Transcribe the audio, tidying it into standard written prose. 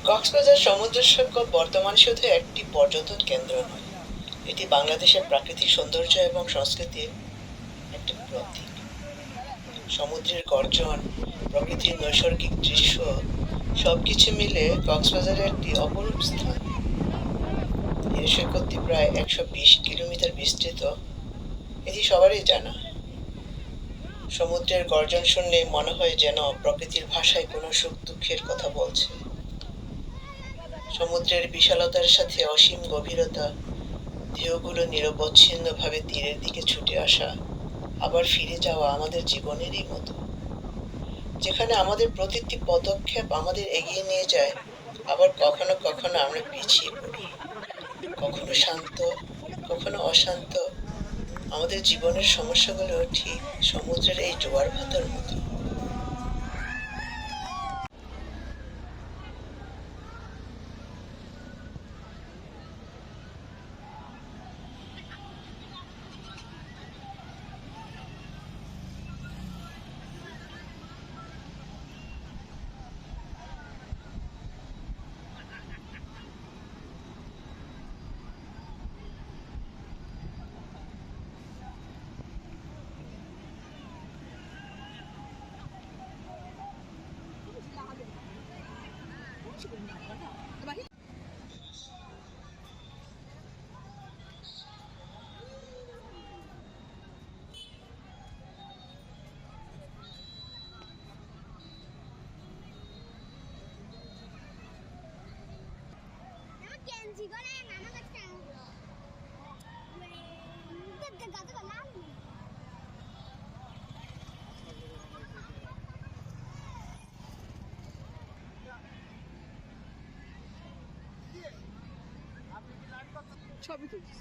কক্সবাজার সমুদ্র সৈকত বর্তমানে শুধু একটি পর্যটন কেন্দ্র নয়, এটি বাংলাদেশের প্রাকৃতিক সৌন্দর্য এবং সংস্কৃতির একটি প্রতীক। সমুদ্রের গর্জন, প্রকৃতির নৈসর্গিক দৃশ্য সবকিছু মিলে কক্সবাজারে একটি অপরূপ স্থান। এই সৈকতটি প্রায় 120 কিলোমিটার বিস্তৃত। এটি সবারই জানা। সমুদ্রের গর্জন শুনলেই মনে হয় যেন প্রকৃতির ভাষায় কোনো সুখ দুঃখের কথা বলছে। সমুদ্রের বিশালতার সাথে অসীম গভীরতা, ঢেউগুলো নিরবচ্ছিন্নভাবে তীরের দিকে ছুটে আসা, আবার ফিরে যাওয়া আমাদের জীবনেরই মতো, যেখানে আমাদের প্রতিটি পদক্ষেপ আমাদের এগিয়ে নিয়ে যায়, আবার কখনো কখনো আমরা পিছিয়ে পড়ি। কখনো শান্ত, কখনো অশান্ত। আমাদের জীবনের সমস্যাগুলো ঠিক সমুদ্রের এই জোয়ার ভাটার মতো। ছবি তুলছি।